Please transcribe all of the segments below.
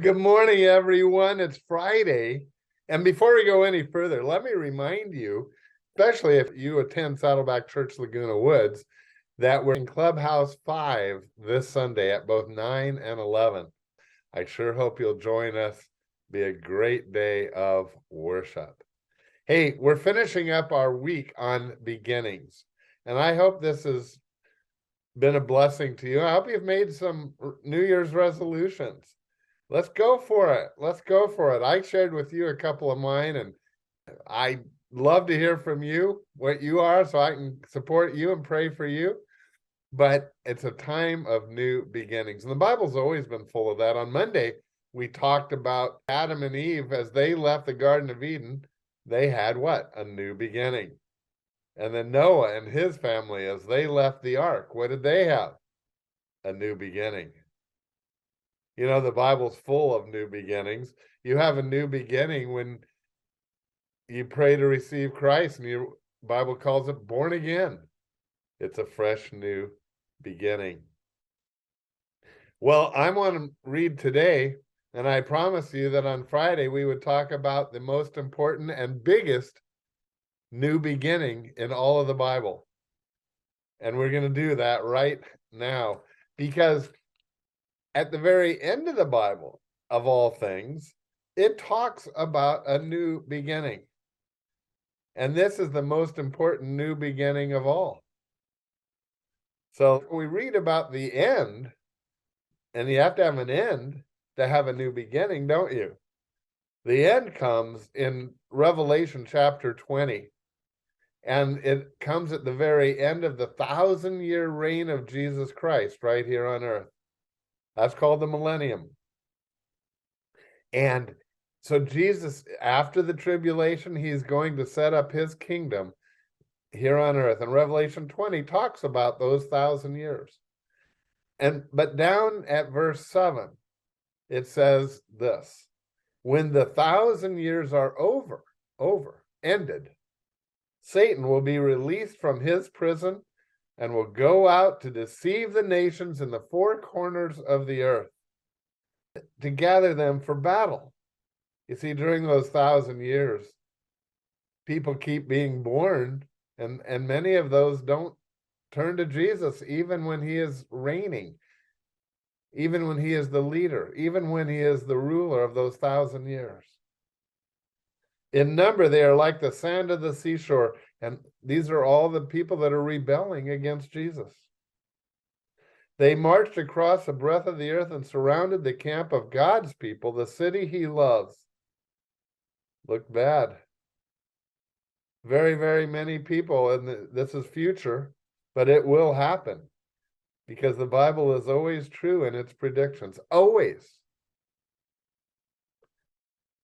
good morning, everyone. It's Friday. And before we go any further, let me remind you, especially if you attend Saddleback Church Laguna Woods, that we're in Clubhouse 5 this Sunday at both 9 and 11. I sure hope you'll join us. Be a great day of worship. Hey, we're finishing up our week on beginnings, and I hope this has been a blessing to you. I hope you've made some New Year's resolutions. Let's go for it. Let's go for it. I shared with you a couple of mine, and I love to hear from you what you are so I can support you and pray for you. But it's a time of new beginnings. And the Bible's always been full of that. On Monday, we talked about Adam and Eve as they left the Garden of Eden. They had what? A new beginning. And then Noah and his family, as they left the ark, what did they have? A new beginning. You know, the Bible's full of new beginnings. You have a new beginning when you pray to receive Christ, and your Bible calls it born again. It's a fresh new beginning. Well, I want to read today, and I promised you that on Friday we would talk about the most important and biggest new beginning in all of the Bible. And we're going to do that right now, because at the very end of the Bible, of all things, it talks about a new beginning. And this is the most important new beginning of all. So we read about the end, and you have to have an end to have a new beginning, don't you? The end comes in Revelation chapter 20. And it comes at the very end of the 1,000-year reign of Jesus Christ right here on earth. That's called the millennium. And so Jesus, after the tribulation, he's going to set up his kingdom here on earth. And Revelation 20 talks about those 1,000 years. But down at verse 7, it says this: when the 1,000 years are ended, Satan will be released from his prison and will go out to deceive the nations in the four corners of the earth, to gather them for battle. You see, during those 1,000 years, people keep being born, and many of those don't turn to Jesus, even when he is reigning, even when he is the leader, even when he is the ruler of those 1,000 years. In number, they are like the sand of the seashore, and these are all the people that are rebelling against Jesus. They marched across the breadth of the earth and surrounded the camp of God's people, the city he loves. Look bad. Very, very many people, and this is future, but it will happen, because the Bible is always true in its predictions, always.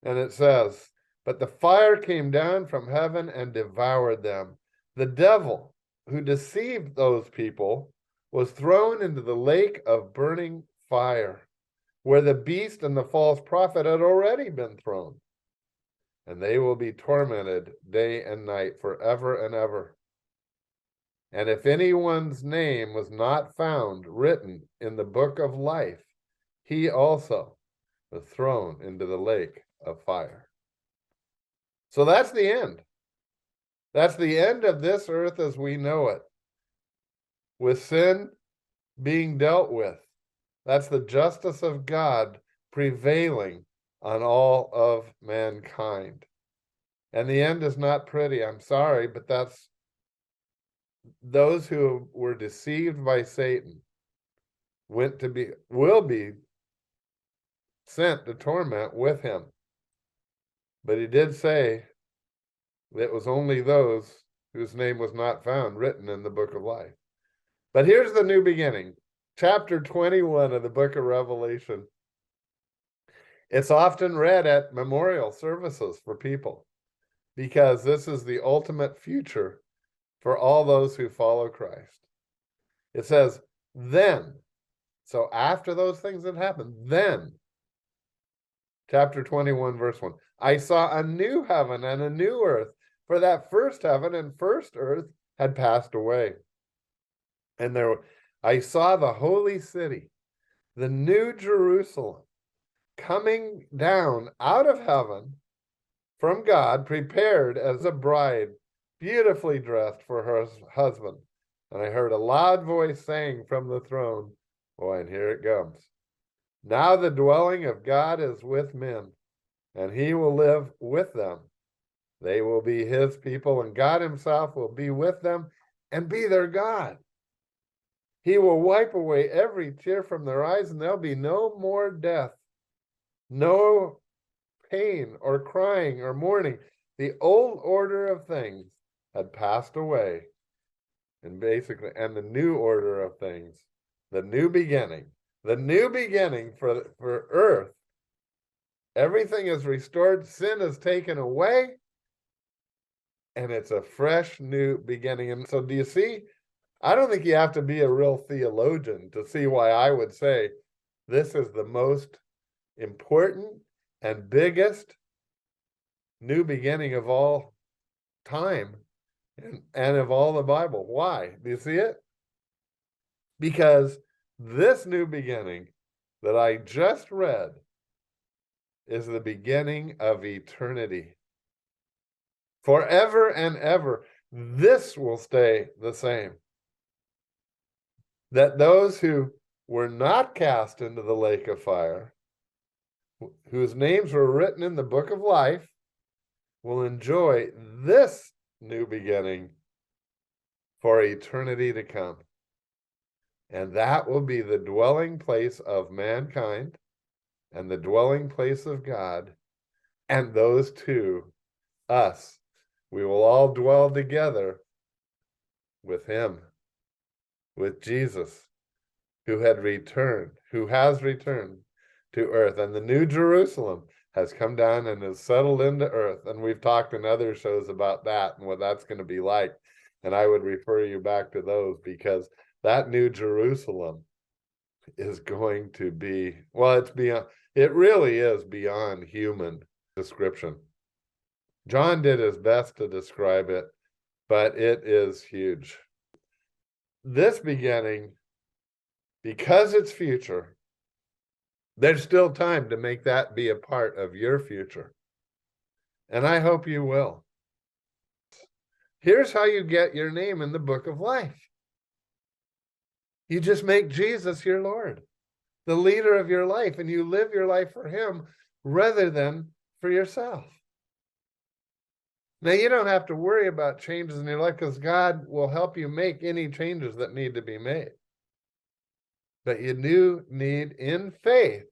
And it says, but the fire came down from heaven and devoured them. The devil who deceived those people was thrown into the lake of burning fire, where the beast and the false prophet had already been thrown. And they will be tormented day and night forever and ever. And if anyone's name was not found written in the book of life, he also was thrown into the lake of fire. So that's the end. That's the end of this earth as we know it, with sin being dealt with. That's the justice of God prevailing on all of mankind. And the end is not pretty. I'm sorry, but that's those who were deceived by Satan will be sent to torment with him. But he did say that it was only those whose name was not found written in the book of life. But here's the new beginning. Chapter 21 of the book of Revelation. It's often read at memorial services for people, because this is the ultimate future for all those who follow Christ. It says, then, so after those things that happened, then, chapter 21, verse 1, I saw a new heaven and a new earth, for that first heaven and first earth had passed away. And I saw the holy city, the new Jerusalem, coming down out of heaven from God, prepared as a bride, beautifully dressed for her husband. And I heard a loud voice saying from the throne, boy, and here it comes. Now the dwelling of God is with men, and he will live with them. They will be his people, and God himself will be with them and be their God. He will wipe away every tear from their eyes, and there'll be no more death, no pain or crying or mourning. The old order of things had passed away. And the new order of things, the new beginning for earth, everything is restored, sin is taken away, and it's a fresh new beginning. And so do you see, I don't think you have to be a real theologian to see why I would say this is the most important and biggest new beginning of all time and of all the Bible. Why? Do you see it? Because this new beginning that I just read is the beginning of eternity. Forever and ever, this will stay the same. That those who were not cast into the lake of fire, whose names were written in the book of life, will enjoy this new beginning for eternity to come. And that will be the dwelling place of mankind and the dwelling place of God. And those two, us, we will all dwell together with him, with Jesus, who has returned to earth. And the New Jerusalem has come down and is settled into earth. And we've talked in other shows about that and what that's going to be like. And I would refer you back to those, because that New Jerusalem is going to be, well, it really is beyond human description. John did his best to describe it, but it is huge. This beginning, because it's future, there's still time to make that be a part of your future. And I hope you will. Here's how you get your name in the book of life. You just make Jesus your Lord, the leader of your life, and you live your life for him rather than for yourself. Now, you don't have to worry about changes in your life, because God will help you make any changes that need to be made. But you do need, in faith,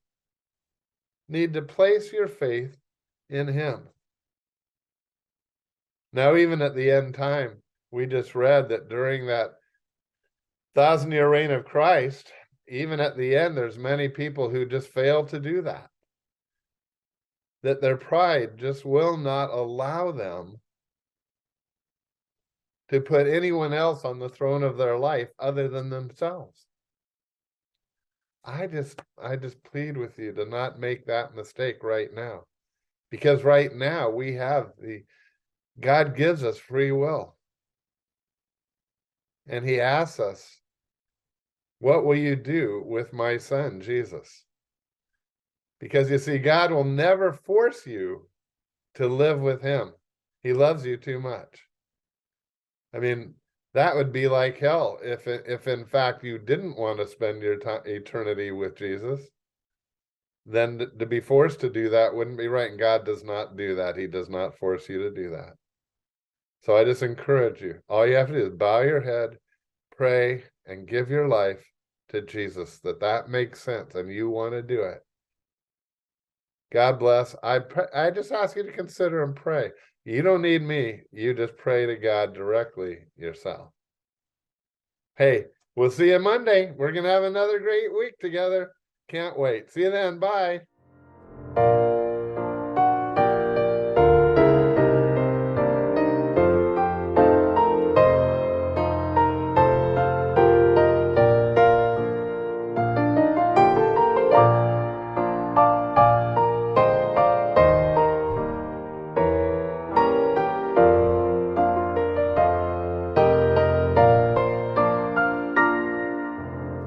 need to place your faith in him. Now, even at the end time, we just read that during that 1,000-year reign of Christ, even at the end, there's many people who just fail to do that. That their pride just will not allow them to put anyone else on the throne of their life other than themselves. I just plead with you to not make that mistake right now. Because right now God gives us free will. And he asks us, what will you do with my son, Jesus? Because you see, God will never force you to live with him. He loves you too much. I mean, that would be like hell if in fact you didn't want to spend your eternity with Jesus. Then to be forced to do that wouldn't be right. And God does not do that. He does not force you to do that. So I just encourage you. All you have to do is bow your head, pray, and give your life to Jesus, that makes sense and you want to do it. God bless. I just ask you to consider and pray. You don't need me. You just pray to God directly yourself. Hey, we'll see you Monday. We're going to have another great week together. Can't wait. See you then. Bye.